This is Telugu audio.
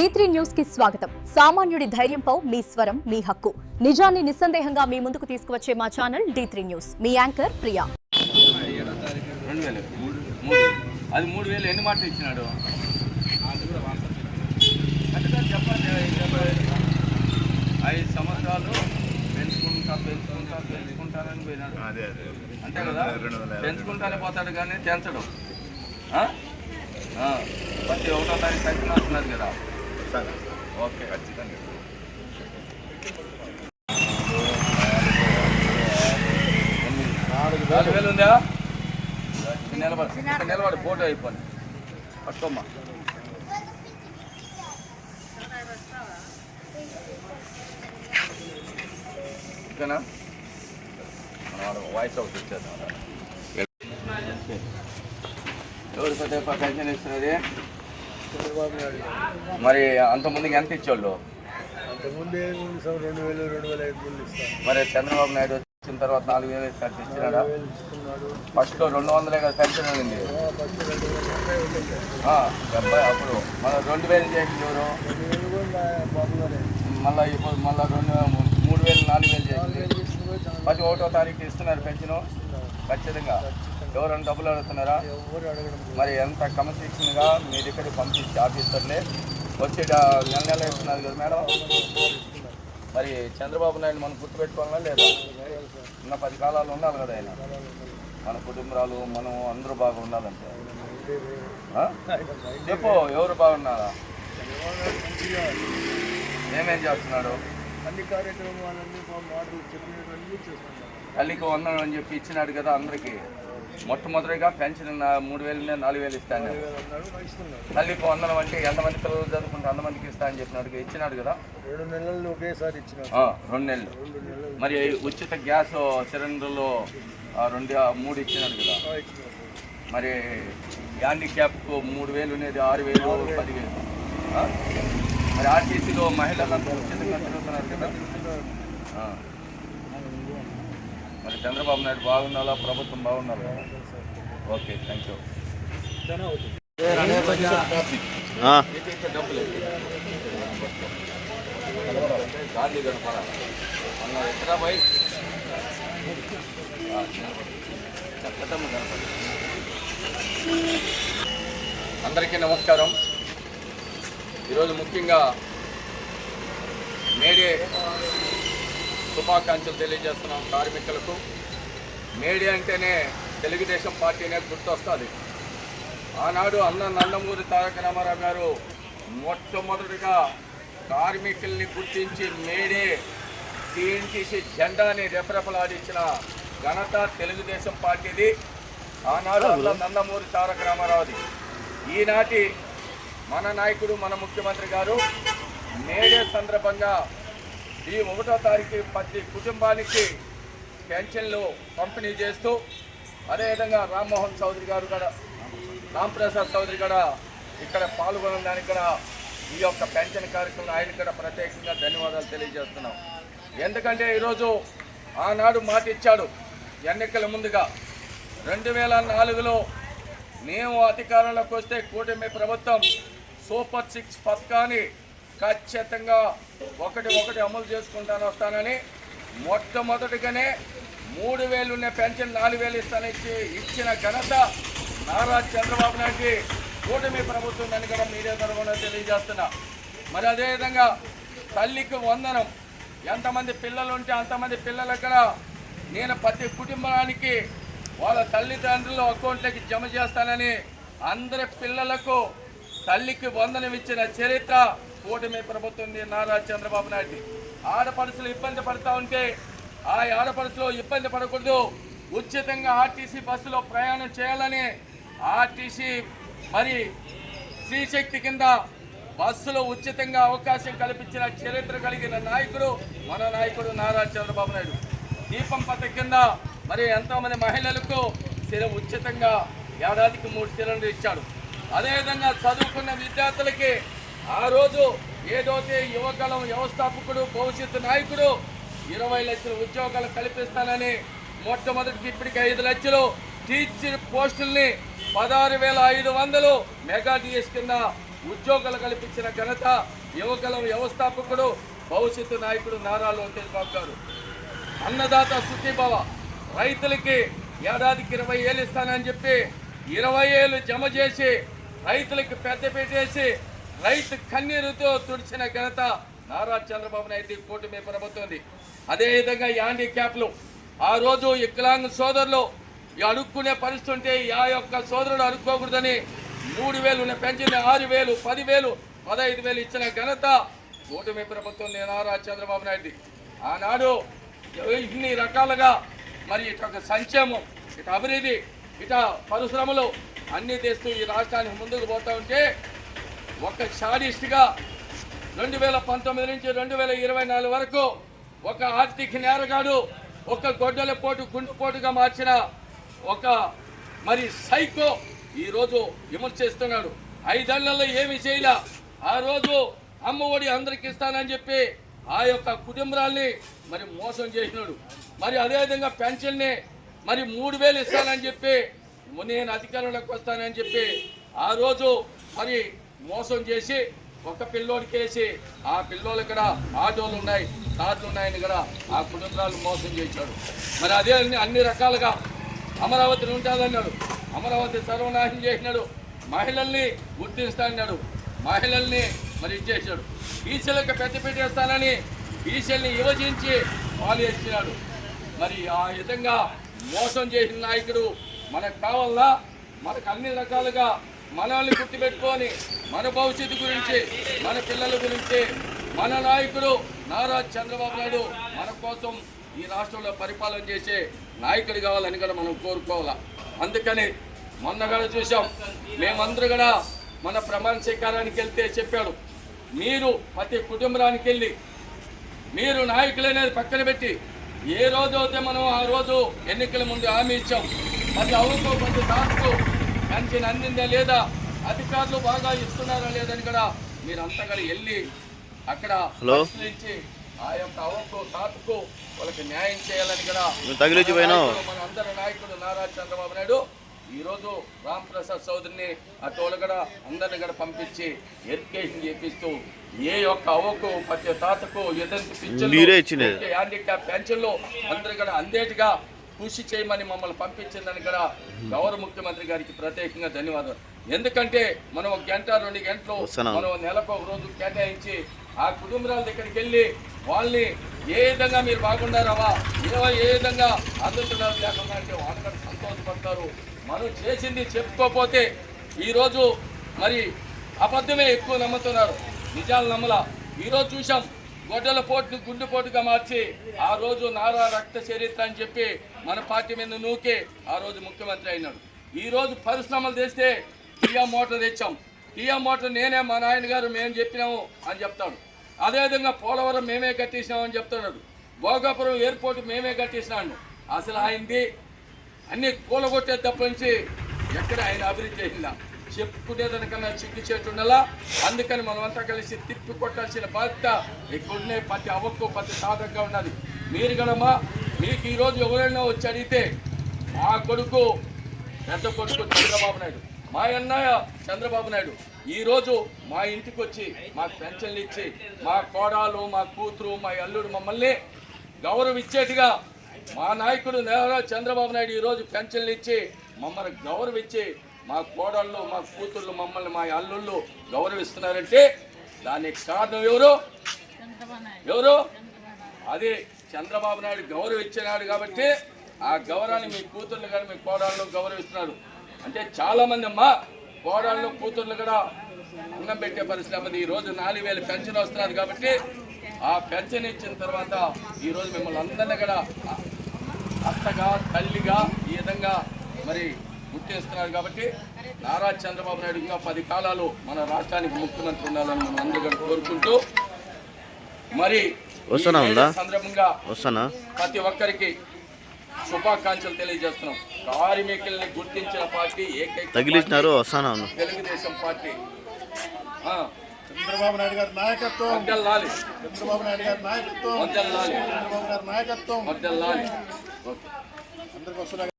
D3 న్యూస్ కి స్వాగతం. సామాన్యుడి ధైర్యంపై మీ స్వరం మీ హక్కు. నిజాన్ని నిస్సందేహంగా మీ ముందుకు తీసుకువచ్చే మా ఛానల్ D3 న్యూస్. మీ యాంకర్ ప్రియా. 2000 అది 3000 ఎన్ని మాటలు ఇచ్చినాడు? అంటే చెప్పండి 5 సంవత్సరాలు పెంచుకుంటానని పోయినాడు. అంతే కదా, పెంచుకుంటానే పోతాడు కానీ తెంచడం. ప్రతి 1వ తారీఖు పెన్షన్ వస్తున్నారు కదా. ఓకే, ఖచ్చితంగా 4000 ఉందా? నిలబడి ఫోటో అయిపోయింది. పట్టుకోమ్మా. ఓకేనా? వాయిస్ అవుట్ వచ్చేద్దాం. ఎవరు పెన్షన్ ఇస్తున్నది? మరి అంతకుముందుకి ఎంత ఇచ్చేవాళ్ళు? మరి చంద్రబాబు నాయుడు వచ్చిన తర్వాత 4000 ఇస్తాడు, ఇచ్చినాడా? ఫస్ట్ 200 కదా పెన్షన్ ఉంది. 70 అప్పుడు మళ్ళీ 2000 చేసింది ఎవరు? మళ్ళీ ఇప్పుడు మళ్ళీ 3000 4000 చేసింది. ప్రతి 1వ తారీఖు ఇస్తున్నారు పెన్షను ఖచ్చితంగా. ఎవరైనా డబ్బులు అడుగుతున్నారా? మరి ఎంత క్రమశిక్షణగా మీ దగ్గర పంపించి ఆఫీసర్లే వచ్చి నెల ఇస్తున్నారు కదా మేడం. మరి చంద్రబాబు నాయుడు మనం గుర్తుపెట్టుకోవాలా లేదా? ఉన్న 10 కాలాలు ఉండాలి కదా ఆయన. మన కుటుంబాలు మనం అందరూ బాగా ఉండాలంటే చెప్పు, ఎవరు బాగున్నారా? ఏమేం చేస్తున్నాడు? అన్ని కార్యక్రమాలన్నీ తల్లికి 100 అని చెప్పి ఇచ్చినాడు కదా అందరికీ. మొట్టమొదటిగా పెన్షన్ 3000 4000 ఇస్తాను. తల్లికి 100 అంటే ఎంతమంది పిల్లలు చదువుకుంటే అంతమందికి ఇస్తా అని చెప్పినాడు, ఇచ్చినాడు కదా. 2 నెలలు ఒకేసారి ఇచ్చినాడు. 2 నెలలు. మరి ఉచిత గ్యాస్ సిలిండర్లు 3 ఇచ్చినాడు కదా. మరి హ్యాండిక్యాప్కు 3000 ఉండేది 6000 10,000. మరి ఆర్టీసీలో మహిళలంతా ఉచితంగా తిరుగుతున్నారు కదా. మరి చంద్రబాబు నాయుడు బాగుండాలా, ప్రభుత్వం బాగుండాలా? Okay, thank you. డబ్బులు గాంధీ గడపడ అన్న ఎక్కడ పోయి అందరికీ నమస్కారం. ఈరోజు ముఖ్యంగా మేడే శుభాకాంక్షలు తెలియజేస్తున్నాం కార్మికులకు. మేడే అంటేనే తెలుగుదేశం పార్టీనే గుర్తొస్తుంది. ఆనాడు నందమూరి తారక రామారావు గారు మొట్టమొదటిగా కార్మికుల్ని గుర్తించి మేడే టీఎన్టీసీ జెండాని రెపరెపలాడించిన ఘనత తెలుగుదేశం పార్టీది. ఆనాడు నందమూరి తారక రామారావుది. ఈనాటి మన నాయకుడు మన ముఖ్యమంత్రి గారు మేడే సందర్భంగా ఈ 1వ తారీఖు ప్రతి కుటుంబానికి పెన్షన్లు పంపిణీ చేస్తూ, అదేవిధంగా రామ్మోహన్ చౌదరి గారు కూడా, రాంప్రసాద్ చౌదరి కూడా ఇక్కడ పాల్గొనడానికి కూడా ఈ యొక్క పెన్షన్ కార్యక్రమం ఆయన కూడా ప్రత్యేకంగా ధన్యవాదాలు తెలియజేస్తున్నాం. ఎందుకంటే ఈరోజు ఆనాడు మాట ఇచ్చాడు ఎన్నికల ముందుగా. 2004లో మేము అధికారంలోకి వస్తే కూటమి ప్రభుత్వం సూపర్ 6 పథకాన్ని ఖచ్చితంగా ఒకటి అమలు చేసుకుంటాను వస్తానని మొట్టమొదటిగానే 3000 ఉన్న పెన్షన్ 4000 ఇస్తానని ఇచ్చిన ఘనత నారా చంద్రబాబు నాయుడికి కూటమి ప్రభుత్వం అని కూడా మీడియా తరఫున తెలియజేస్తున్నా. మరి అదేవిధంగా తల్లికి 100, ఎంతమంది పిల్లలు ఉంటే అంతమంది పిల్లలకు కూడా నేను ప్రతి కుటుంబానికి వాళ్ళ తల్లిదండ్రుల అకౌంట్లకి జమ చేస్తానని అందరి పిల్లలకు తల్లికి 100 ఇచ్చిన చరిత్ర కూటమి ప్రభుత్వం నారా చంద్రబాబు నాయుడు. ఆడపడుచులు ఇబ్బంది పడుతూ ఉంటే ఆ ఆడపడుచులు ఇబ్బంది పడకూడదు, ఉచితంగా ఆర్టీసీ బస్సులో ప్రయాణం చేయాలని ఆర్టీసీ మరి శ్రీశక్తి కింద బస్సులో ఉచితంగా అవకాశం కల్పించిన చరిత్ర కలిగిన నాయకుడు మన నాయకుడు నారా చంద్రబాబు నాయుడు. దీపం పథకం కింద మరి ఎంతోమంది మహిళలకు ఉచితంగా ఏడాదికి 3 సిలిండర్లు ఇచ్చాడు. అదేవిధంగా చదువుకున్న విద్యార్థులకి ఆ రోజు ఏదైతే యువకాలం వ్యవస్థాపకుడు భవిష్యత్తు నాయకుడు 20 లక్షల ఉద్యోగాలు కల్పిస్తానని మొట్టమొదటికి ఇప్పటికి 5 లక్షలు టీచర్ పోస్టుల్ని 16,500 మెగా డిఎస్ కింద ఉద్యోగాలు కల్పించిన ఘనత యువకుల వ్యవస్థాపకుడు భవిష్యత్తు నాయకుడు నారా లోకేష్ బాబు గారు. అన్నదాత సుఖీభవ, రైతులకి ఏడాదికి 20,000 ఇస్తానని చెప్పి 20,000 జమ చేసి రైతులకి పెద్దపీట వేసి రైతు కన్నీరుతో తుడిచిన ఘనత నారా చంద్రబాబు నాయుడు కూటమి ప్రభుత్వం. అదేవిధంగా హ్యాండిక్యాప్లు, ఆ రోజు వికలాంగ సోదరులు అడుక్కునే పరిస్థితి ఉంటే ఆ యొక్క సోదరుడు అడుక్కోకూడదని 3,000 పెంచింది 6,000, 10,000, 15,000 ఇచ్చిన ఘనత కూటమి ప్రభుత్వం నారా చంద్రబాబు నాయుడు. ఆనాడు ఇన్ని రకాలుగా మరి ఇటు సంక్షేమం, ఇటు అభివృద్ధి, ఇటు పరిశ్రమలు అన్నీ తెస్తూ ఈ రాష్ట్రానికి ముందుకు పోతూ ఉంటే ఒక షాడిస్ట్గా 2019 నుంచి 2024 వరకు ఒక ఆర్థిక నేరగాడు, ఒక గొడ్డల పోటు గుండెపోటుగా మార్చిన ఒక మరి సైకో ఈరోజు విమర్శిస్తున్నాడు. 5 ఏళ్లలో ఏమి చేయలే. ఆ రోజు అమ్మఒడి అందరికి ఇస్తానని చెప్పి ఆ యొక్క కుటుంబాల్ని మరి మోసం చేసినాడు. మరి అదేవిధంగా పెన్షన్ని మరి 3,000 ఇస్తానని చెప్పి నేను అధికారంలోకి వస్తానని చెప్పి ఆ రోజు మరి మోసం చేసి ఒక పిల్లోడికి వేసి ఆ పిల్లోళ్ళు ఇక్కడ ఆటోలు ఉన్నాయి, కార్లు ఉన్నాయని కూడా ఆ కుటుంబాలు మోసం చేశాడు. మరి అదే అన్ని రకాలుగా అమరావతిని ఉంటుందన్నాడు, అమరావతి సర్వనాశనం చేసినాడు. మహిళల్ని గుర్తిస్తానన్నాడు, మహిళల్ని మరి ఇచ్చేసాడు. బీసీలకు పెద్దపీట వేస్తానని బీసీలని విభజించి పాలు ఇచ్చినాడు. మరి ఆ విధంగా మోసం చేసిన నాయకుడు మనకు కావాలా? మనకు అన్ని రకాలుగా మనల్ని గుర్తుపెట్టుకొని మన భవిష్యత్తు గురించి, మన పిల్లల గురించి మన నాయకుడు నారా చంద్రబాబు నాయుడు మన కోసం ఈ రాష్ట్రంలో పరిపాలన చేసే నాయకుడు కావాలని కూడా మనం కోరుకోవాలా. అందుకని మొన్న కూడా చూసాం, మేమందరూ కూడా మన ప్రమాణ స్వీకారానికి వెళ్తే చెప్పాడు, మీరు ప్రతి కుటుంబానికి వెళ్ళి మీరు నాయకులు అనేది పక్కన పెట్టి ఏ రోజు అయితే మనం ఆ రోజు ఎన్నికల ముందు హామీ ఇచ్చాం, ప్రతి అవుకో ప్రతి దాచుకో పెన్షన్ అందిందా లేదా, అధికారులు బాగా ఇస్తున్నారా లేదని కూడా మీరంతా కూడా వెళ్ళి అక్కడ పరిశీలించి ఆ యొక్క అవకు తాతకు వాళ్ళకి న్యాయం చేయాలని కూడా మన అందరి నాయకుడు నారా చంద్రబాబు నాయుడు ఈరోజు రామ్ ప్రసాద్ చౌదరిని ఆ తోలగడ అందరిని కూడా పంపించి ఎడ్యుకేషన్ చేపిస్తూ ఏ యొక్క అవకు ప్రతి తాతకు హ్యాండిక్యాప్ పెన్షన్లు అందరు కూడా అందేటిగా కృషి చేయమని మమ్మల్ని పంపించిందని కూడా గౌరవ ముఖ్యమంత్రి గారికి ప్రత్యేకంగా ధన్యవాదాలు. ఎందుకంటే మనం 1 గంట 2 గంటలు మనం నెలకు ఒక రోజు కేటాయించి ఆ కుటుంబాల దగ్గరికి వెళ్ళి వాళ్ళని ఏ విధంగా మీరు బాగుండారావా, ఏ విధంగా అందుతున్నారు లేకుండా అంటే వాళ్ళు కూడా సంతోషపడతారు. మనం చేసింది చెప్పుకోకపోతే ఈరోజు మరి అబద్ధమే ఎక్కువ నమ్ముతున్నారు, నిజాలు నమ్మలా. ఈరోజు చూసాం గొడ్డల పోటును గుండెపోటుగా మార్చి ఆ రోజు నారా రక్త చరిత్ర అని చెప్పి మన పార్టీ మీద నూకే ఆ రోజు ముఖ్యమంత్రి అయినాడు. ఈరోజు పరిశ్రమలు తెస్తే కియా మోటార్ తెచ్చాం, కియా మోటార్ నేనే మా నాయన గారు మేము చెప్పినాము అని చెప్తాడు. అదేవిధంగా పోలవరం మేమే కట్టేసినామని చెప్తున్నాడు, భోగాపురం ఎయిర్పోర్ట్ మేమే కట్టేసినాడు. అసలు ఆయనది అన్ని కూలగొట్టే తప్ప నుంచి ఎక్కడ ఆయన అభివృద్ధి చేసిందా చెప్పుకునేదానికన్నా చిక్కు చేటు ఉండాలా. అందుకని మనమంతా కలిసి తిప్పి కొట్టాల్సిన బాధ్యత ఇక్కడనే ప్రతి అవ్వకు ప్రతి సాధకంగా ఉన్నది. మీరు కదమ్మా, మీకు ఈరోజు ఎవరైనా వచ్చి అడిగితే మా కొడుకు పెద్ద కొడుకు చంద్రబాబు నాయుడు, మా అన్నయ్య చంద్రబాబు నాయుడు ఈరోజు మా ఇంటికి వచ్చి మాకు పెన్షన్లు ఇచ్చి మా కోడలు మా కూతురు మా అల్లుడు మమ్మల్ని గౌరవించేట్టుగా మా నాయకుడు నారా చంద్రబాబు నాయుడు ఈరోజు పెన్షన్లు ఇచ్చి మమ్మల్ని గౌరవించి మా కోడళ్ళు మా కూతుళ్ళు మమ్మల్ని మా అల్లుళ్ళు గౌరవిస్తున్నారంటే దానికి కారణం ఎవరు? అది చంద్రబాబు నాయుడు గౌరవించినాడు కాబట్టి ఆ గౌరవాన్ని మీ కూతుర్లు కానీ మీ కోడళ్ళు గౌరవిస్తున్నారు. అంటే చాలామంది అమ్మా కోడళ్ళు కూతుర్లు కూడా అన్నం పెట్టే పరిస్థితి. ఈరోజు 4,000 పెన్షన్ వస్తున్నారు కాబట్టి ఆ పెన్షన్ ఇచ్చిన తర్వాత ఈరోజు మిమ్మల్ని అందరినీ కూడా అత్తగా తల్లిగా ఈ విధంగా మరి గుర్తిస్తున్నారు. కాబట్టి నారా చంద్రబాబు నాయుడు ఇంకా 10 కాలాలు మన రాష్ట్రానికి ముఖ్యమంత్రి ఉండాలని మనం అందరూ కోరుకుంటూ మరి సందర్భంగా ప్రతి ఒక్కరికి శుభాకాంక్షలు తెలియజేస్తున్నాం. కార్మికుల్ని గుర్తించిన పార్టీ ఏకైక తెలుగుదేశం పార్టీ. చంద్రబాబు నాయుడు గారి నాయకత్వం వద్దల్లాలి, చంద్రబాబు నాయుడు గారి నాయకత్వం వద్దల్లాలి, చంద్రబాబు గారి నాయకత్వం వద్దల్లాలి. అందరికీ